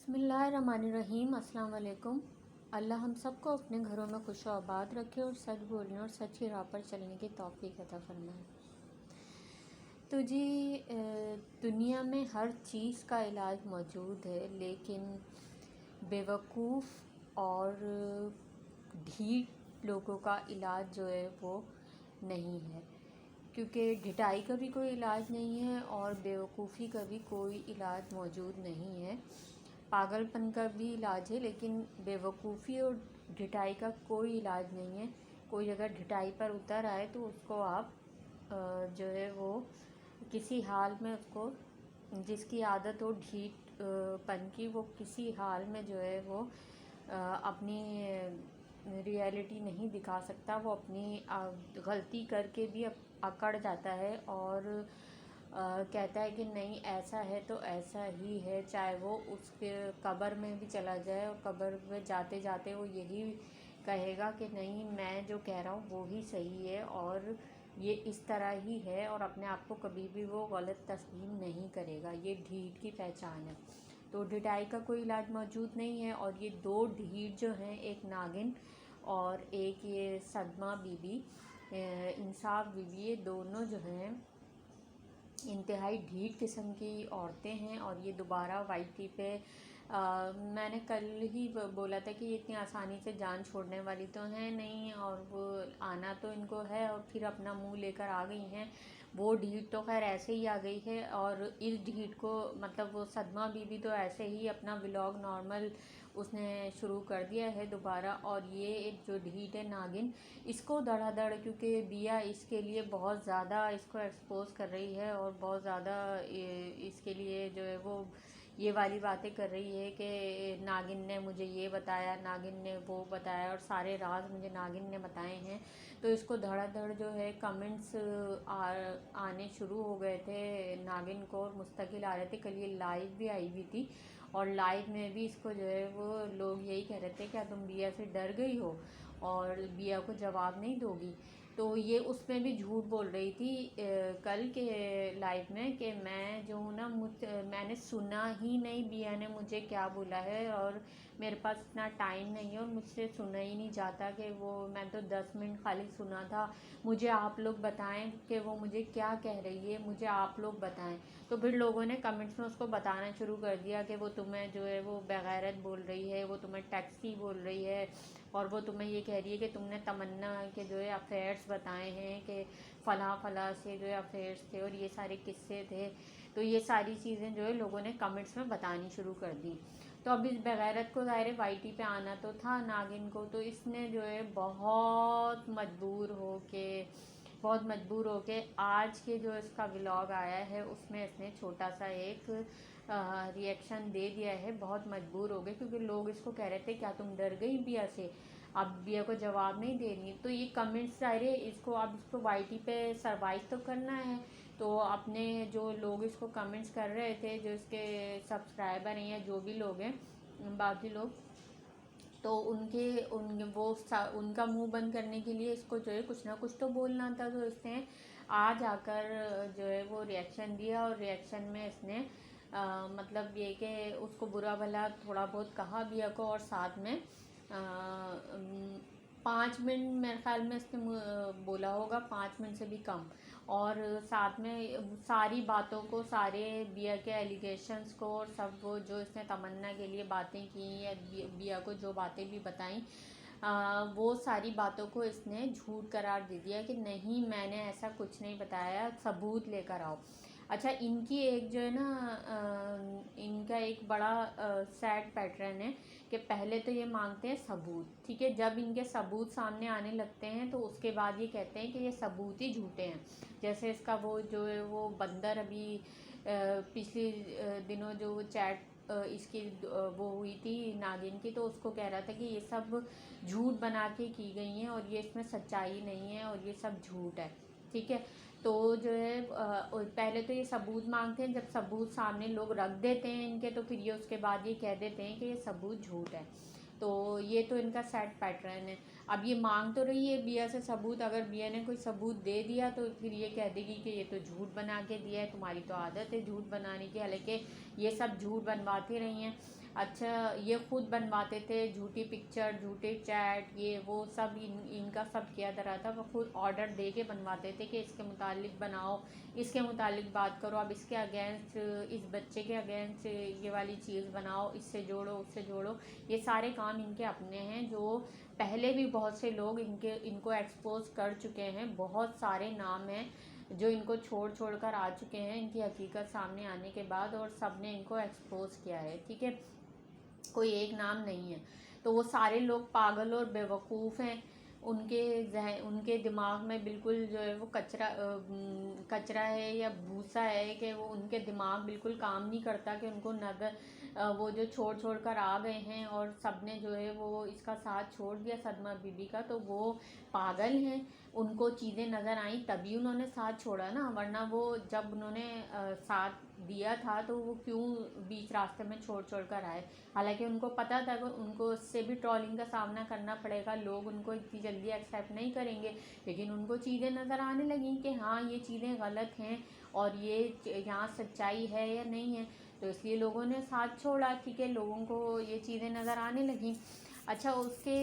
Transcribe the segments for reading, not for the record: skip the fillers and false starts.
बिस्मिल्लाहिर्रहमानिर्रहीम। अस्सलाम वालेकुम। अल्लाह हम सबको अपने घरों में खुश व आबाद रखे और सच बोलने और सच की राह पर चलने की तौफीक अता फरमाए। तो जी दुनिया में हर चीज़ का इलाज मौजूद है, लेकिन बेवकूफ़ और ढीठ लोगों का इलाज जो है वो नहीं है, क्योंकि ढिठाई का भी कोई इलाज नहीं है और बेवकूफ़ी का भी कोई इलाज मौजूद नहीं है। पागलपन का भी इलाज है, लेकिन बेवकूफ़ी और ढिठाई का कोई इलाज नहीं है। कोई अगर ढिठाई पर उतर आए तो उसको आप जो है वो किसी हाल में उसको, जिसकी आदत हो ढीठ पन की, वो किसी हाल में जो है वो अपनी रियलिटी नहीं दिखा सकता। वो अपनी गलती करके भी अकड़ जाता है और कहता है कि नहीं ऐसा है तो ऐसा ही है, चाहे वो उसके कब्र में भी चला जाए और कब्र में जाते जाते वो यही कहेगा कि नहीं मैं जो कह रहा हूँ वो ही सही है और ये इस तरह ही है, और अपने आप को कभी भी वो गलत तस्लीम नहीं करेगा। ये ढीठ की पहचान है। तो ढिठाई का कोई इलाज मौजूद नहीं है। और ये दो ढीठ जो हैं, एक नागिन और एक ये सदमा बीबी, इंसाफ बीबी, ये दोनों जो हैं इंतहाई ढीठ किस्म की औरतें हैं। और ये दोबारा वाईटी पे मैंने कल ही बोला था कि ये इतनी आसानी से जान छोड़ने वाली तो हैं नहीं, और वो आना तो इनको है और फिर अपना मुंह लेकर आ गई हैं। वो ढीठ तो खैर ऐसे ही आ गई है, और इस ढीठ को मतलब वो सदमा बीबी तो ऐसे ही अपना व्लॉग नॉर्मल उसने शुरू कर दिया है दोबारा। और ये एक जो ढीठ है नागिन, इसको धड़ाधड़, क्योंकि बिया इसके लिए बहुत ज़्यादा इसको एक्सपोज कर रही है और बहुत ज़्यादा इसके लिए जो है वो ये वाली बातें कर रही है कि नागिन ने मुझे ये बताया, नागिन ने वो बताया और सारे राज मुझे नागिन ने बताए हैं। तो इसको धड़ाधड़ जो है कमेंट्स आने शुरू हो गए थे नागिन को, और मुस्तकिल आ रहे थे। कल ये लाइव भी आई हुई थी और लाइव में भी इसको जो है वो लोग यही कह रहे थे क्या तुम बिया से डर गई हो और बिया को जवाब नहीं दोगी। तो ये उसमें भी झूठ बोल रही थी कल के लाइव में कि मैं जो हूँ ना मैंने सुना ही नहीं बिया ने मुझे क्या बोला है, और मेरे पास इतना टाइम नहीं है और मुझसे सुना ही नहीं जाता कि वो, मैं तो 10 मिनट खाली सुना था। मुझे आप लोग बताएं कि वो मुझे क्या कह रही है, मुझे आप लोग बताएं। तो फिर लोगों ने कमेंट्स में उसको बताना शुरू कर दिया कि वो तुम्हें जो है वो बेगैरत बोल रही है, वो तुम्हें टैक्सी बोल रही है, और वो तुम्हें ये कह रही है कि तुमने तमन्ना के जो है अफेयर्स बताए हैं कि फ़लाँ फ़लाँ से जो है अफेयर्स थे और ये सारे किस्से थे। तो ये सारी चीज़ें जो है लोगों ने कमेंट्स में बतानी शुरू कर दी। तो अब इस बेगैरत को ज़ाहिर वाईटी पे आना तो था नागिन को, तो इसने जो है बहुत मजबूर होके आज के जो इसका व्लॉग आया है उसमें इसने छोटा सा एक रिएक्शन दे दिया है। बहुत मजबूर हो गए क्योंकि लोग इसको कह रहे थे क्या तुम डर गई बिया से, अब बिया को जवाब नहीं दे रही। तो ये कमेंट्स सारे इसको, अब इसको वाईटी पे सरवाइव तो करना है। तो अपने जो लोग इसको कमेंट्स कर रहे थे, जो इसके सब्सक्राइबर हैं या जो भी लोग हैं बाकी लोग, तो उनका मुंह बंद करने के लिए इसको जो है कुछ ना कुछ तो बोलना था। तो इसने आज आकर जो है वो रिएक्शन दिया, और रिएक्शन में इसने मतलब ये कि उसको बुरा भला थोड़ा बहुत कहा बिया को, और साथ में 5 मिनट मेरे ख्याल में इसने बोला होगा, 5 मिनट से भी कम। और साथ में सारी बातों को, सारे बिया के एलिगेशंस को, और सब वो जो इसने तमन्ना के लिए बातें की या बिया को जो बातें भी बताई, वो सारी बातों को इसने झूठ करार दे दिया कि नहीं मैंने ऐसा कुछ नहीं बताया, सबूत लेकर आओ। अच्छा, इनकी एक जो है ना इनका एक बड़ा सैड पैटर्न है कि पहले तो ये मांगते हैं सबूत, ठीक है, जब इनके सबूत सामने आने लगते हैं तो उसके बाद ये कहते हैं कि ये सबूत ही झूठे हैं। जैसे इसका वो जो है वो बंदर अभी पिछले दिनों जो चैट इसकी वो हुई थी नागिन की, तो उसको कह रहा था कि ये सब झूठ बना के की गई हैं और ये इसमें सच्चाई नहीं है और ये सब झूठ है, ठीक है। तो जो है पहले तो ये सबूत मांगते हैं, जब सबूत सामने लोग रख देते हैं इनके, तो फिर ये उसके बाद ये कह देते हैं कि ये सबूत झूठ है। तो ये तो इनका सेट पैटर्न है। अब ये मांग तो रही है बिया से सबूत, अगर बिया ने कोई सबूत दे दिया तो फिर ये कह देगी कि ये तो झूठ बना के दिया है, तुम्हारी तो आदत है झूठ बनाने की, हालांकि ये सब झूठ बनवाती रही हैं। अच्छा ये खुद बनवाते थे झूठी पिक्चर, झूठे चैट, ये वो सब इनका सब किया जा रहा था। वो खुद ऑर्डर दे के बनवाते थे कि इसके मुतालिक बनाओ, इसके मुतालिक बात करो, अब इसके अगेंस्ट, इस बच्चे के अगेंस्ट ये वाली चीज़ बनाओ, इससे जोड़ो उससे जोड़ो। ये सारे काम इनके अपने हैं, जो पहले भी बहुत से लोग इनको एक्सपोज कर चुके हैं। बहुत सारे नाम हैं जो इनको छोड़ छोड़ कर आ चुके हैं इनकी हकीकत सामने आने के बाद, और सब ने इनको एक्सपोज किया है। ठीक है, कोई एक नाम नहीं है। तो वो सारे लोग पागल और बेवकूफ़ हैं। उनके दिमाग में बिल्कुल जो है वो कचरा है या भूसा है, कि वो उनके दिमाग बिल्कुल काम नहीं करता, कि उनको नज़र वो जो छोड़ छोड़ कर आ गए हैं और सब ने जो है वो इसका साथ छोड़ दिया सदमा बीबी का, तो वो पागल हैं। उनको चीज़ें नज़र आई तभी उन्होंने साथ छोड़ा ना, वरना वो जब उन्होंने साथ दिया था तो वो क्यों बीच रास्ते में छोड़ छोड़ कर आए। हालांकि उनको पता था कि उनको उससे भी ट्रोलिंग का सामना करना पड़ेगा, लोग उनको इतनी जल्दी एक्सेप्ट नहीं करेंगे, लेकिन उनको चीज़ें नज़र आने लगी कि हाँ ये चीज़ें गलत हैं और ये यहाँ सच्चाई है या नहीं है, तो इसलिए लोगों ने साथ छोड़ा। ठीक है, लोगों को ये चीज़ें नज़र आने लगी। अच्छा, उसके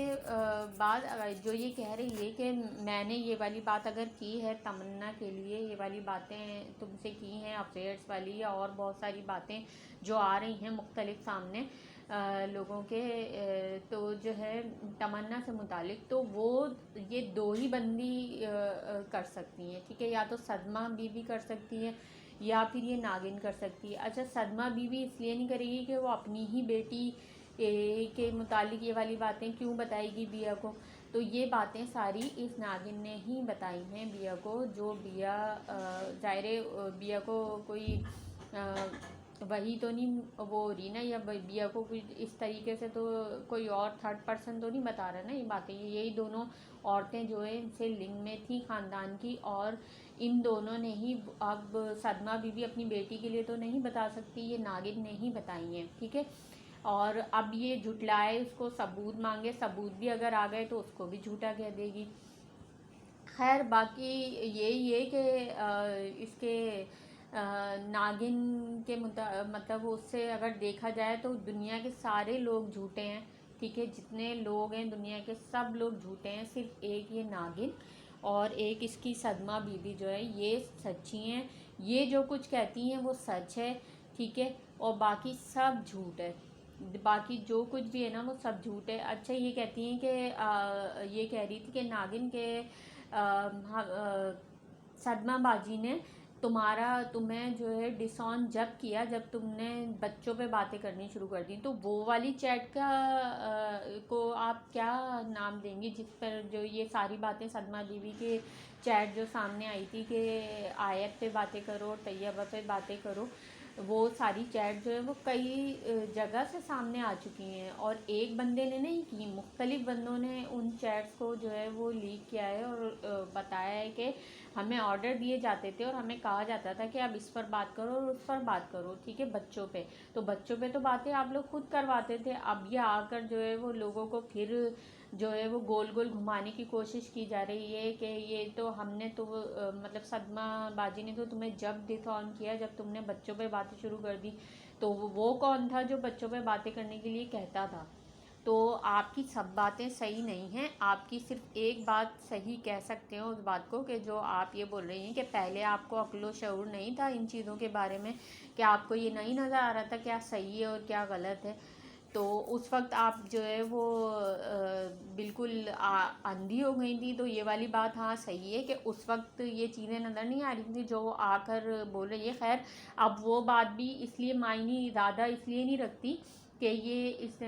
बाद जो ये कह रही है कि मैंने ये वाली बात अगर की है तमन्ना के लिए, ये वाली बातें तुमसे की हैं अफेयर्स वाली, या और बहुत सारी बातें जो आ रही हैं मुख्तलिफ सामने लोगों के, तो जो है तमन्ना से मुतालिक, तो वो ये दो ही बंदी कर सकती हैं। ठीक है, या तो सदमा बीबी कर सकती है या फिर ये नागिन कर सकती है। अच्छा, सदमा बीबी इसलिए नहीं करेगी कि वो अपनी ही बेटी के मुतालिक ये वाली बातें क्यों बताएगी बिया को, तो ये बातें सारी इस नागिन ने ही बताई हैं बिया को। जो बिया ज़ाहिर बिया को कोई वही तो नहीं वो हो रही ना, या बिया को कुछ इस तरीके से तो कोई और थर्ड पर्सन तो नहीं बता रहा ना ये बातें। यही दोनों औरतें जो है इनसे लिंग में थी ख़ानदान की, और इन दोनों ने ही, अब सदमा बीबी अपनी बेटी के लिए तो नहीं बता सकती, ये नागिन ने ही बताई हैं। ठीक है, और अब ये झुटलाए, उसको सबूत मांगे, सबूत भी अगर आ गए तो उसको भी झूठा कह देगी। खैर बाकी यही है कि इसके नागिन के मतलब उससे अगर देखा जाए तो दुनिया के सारे लोग झूठे हैं। ठीक है, जितने लोग हैं दुनिया के सब लोग झूठे हैं, सिर्फ एक ये नागिन और एक इसकी सदमा बीबी जो है ये सच्ची हैं। ये जो कुछ कहती हैं वो सच है। ठीक है, और बाकी सब झूठ है, बाकी जो कुछ भी है ना वो सब झूठ है। अच्छा, ये कहती हैं कि ये कह रही थी कि नागिन के सदमा बाजी ने तुम्हें जो है डिसऑन जब किया, जब तुमने बच्चों पे बातें करनी शुरू कर दी, तो वो वाली चैट का को आप क्या नाम देंगी जिस पर जो ये सारी बातें सदमा बीवी के चैट जो सामने आई थी कि आयत पे बातें करो, तैयबा पे बातें करो, वो सारी चैट जो है वो कई जगह से सामने आ चुकी हैं, और एक बंदे ने नहीं की, मुख्तलिफ बंदों ने उन चैट्स को जो है वो लीक किया है और बताया है कि हमें ऑर्डर दिए जाते थे और हमें कहा जाता था कि आप इस पर बात करो और उस पर बात करो। ठीक है, बच्चों पे तो बातें आप लोग खुद करवाते थे। अब ये आकर जो है वो लोगों को फिर जो है वो गोल गोल घुमाने की कोशिश की जा रही है कि ये तो हमने तो मतलब सदमा बाजी ने तो तुम्हें जब डिसऑन किया जब तुमने बच्चों पे बातें शुरू कर दी, तो वो कौन था जो बच्चों पे बातें करने के लिए कहता था। तो आपकी सब बातें सही नहीं हैं, आपकी सिर्फ एक बात सही कह सकते हो उस बात को, कि जो आप ये बोल रही हैं कि पहले आपको अक्ल व शऊर नहीं था इन चीज़ों के बारे में, कि आपको ये नहीं नज़र आ रहा था क्या सही है और क्या गलत है, तो उस वक्त आप जो है वो बिल्कुल अंधी हो गई थी। तो ये वाली बात हाँ सही है कि उस वक्त ये चीज़ें नज़र नहीं आ रही थी जो आकर बोल रही है। खैर अब वो बात भी इसलिए मायने ज़्यादा इसलिए नहीं रखती कि ये इस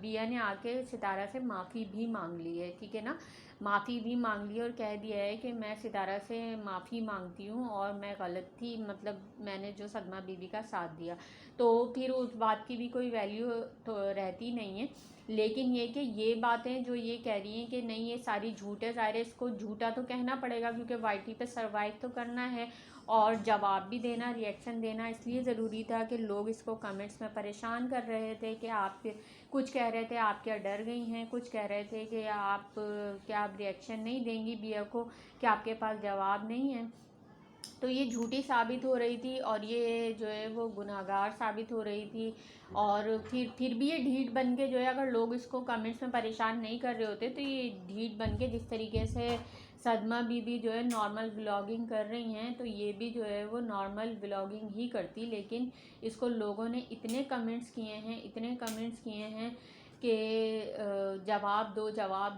बिया ने आके सितारा से माफ़ी भी मांग ली है। ठीक है ना, माफ़ी भी मांग ली और कह दिया है कि मैं सितारा से माफ़ी मांगती हूँ और मैं गलत थी, मतलब मैंने जो सदमा बीबी का साथ दिया, तो फिर उस बात की भी कोई वैल्यू तो रहती नहीं है। लेकिन ये कि ये बातें जो ये कह रही हैं कि नहीं ये सारी झूठ है, ज़ाहिर है इसको झूठा तो कहना पड़ेगा क्योंकि वाईटी पे सरवाइव तो करना है और जवाब भी देना, रिएक्शन देना इसलिए ज़रूरी था कि लोग इसको कमेंट्स में परेशान कर रहे थे कि आप कुछ कह रहे थे आप क्या डर गई हैं, कुछ कह रहे थे कि आप क्या आप रिएक्शन नहीं देंगी बिया को, कि आपके पास जवाब नहीं है। तो ये झूठी साबित हो रही थी और ये जो है वो गुनहगार साबित हो रही थी। और फिर भी ये ढीठ बन के जो है, अगर लोग इसको कमेंट्स में परेशान नहीं कर रहे होते तो ये ढीठ बन के जिस तरीके से सदमा बीबी जो है नॉर्मल व्लॉगिंग कर रही हैं, तो ये भी जो है वो नॉर्मल व्लॉगिंग ही करती। लेकिन इसको लोगों ने इतने कमेंट्स किए हैं कि जवाब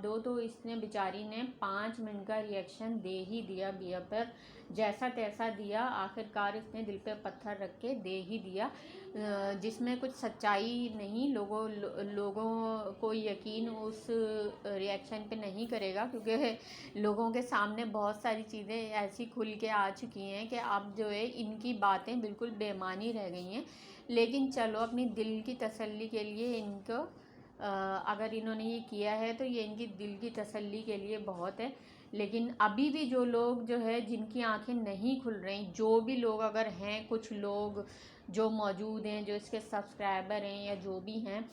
दो, तो इसने बेचारी ने 5 मिनट का रिएक्शन दे ही दिया बिया पर, जैसा तैसा दिया। आखिरकार इसने दिल पे पत्थर रख के दे ही दिया, जिसमें कुछ सच्चाई नहीं। लोगों को यकीन उस रिएक्शन पे नहीं करेगा, क्योंकि लोगों के सामने बहुत सारी चीज़ें ऐसी खुल के आ चुकी हैं कि अब जो है इनकी बातें बिल्कुल बेमानी रह गई हैं। लेकिन चलो, अपनी दिल की तसल्ली के लिए इनको अगर इन्होंने ये किया है तो ये इनकी दिल की तसल्ली के लिए बहुत है। लेकिन अभी भी जो लोग जो है जिनकी आंखें नहीं खुल रही, जो भी लोग अगर हैं, कुछ लोग जो मौजूद हैं, जो इसके सब्सक्राइबर हैं या जो भी हैं,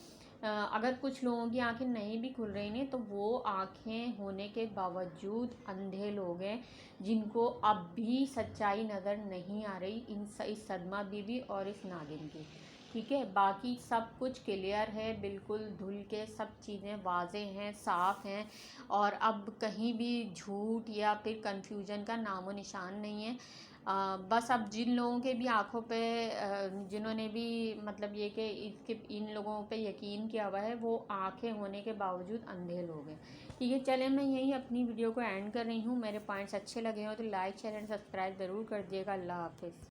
अगर कुछ लोगों की आंखें नहीं भी खुल रही हैं तो वो आंखें होने के बावजूद अंधे लोग हैं, जिनको अब भी सच्चाई नज़र नहीं आ रही इस सदमा बीबी और इस नागिन की। ठीक है, बाकी सब कुछ क्लियर है, बिल्कुल धुल के सब चीज़ें वाज़े हैं, साफ़ हैं। और अब कहीं भी झूठ या फिर कंफ्यूजन का नामो निशान नहीं है। बस अब जिन लोगों के भी आंखों पे जिन्होंने भी मतलब ये कि इसके इन लोगों पे यकीन किया हुआ है, वो आंखें होने के बावजूद अंधे लोग हैं। ठीक है, चले मैं यही अपनी वीडियो को एंड कर रही हूँ। मेरे पॉइंट्स अच्छे लगे हो तो लाइक शेयर एंड सब्सक्राइब ज़रूर कर दिएगा। अल्लाह हाफिज़।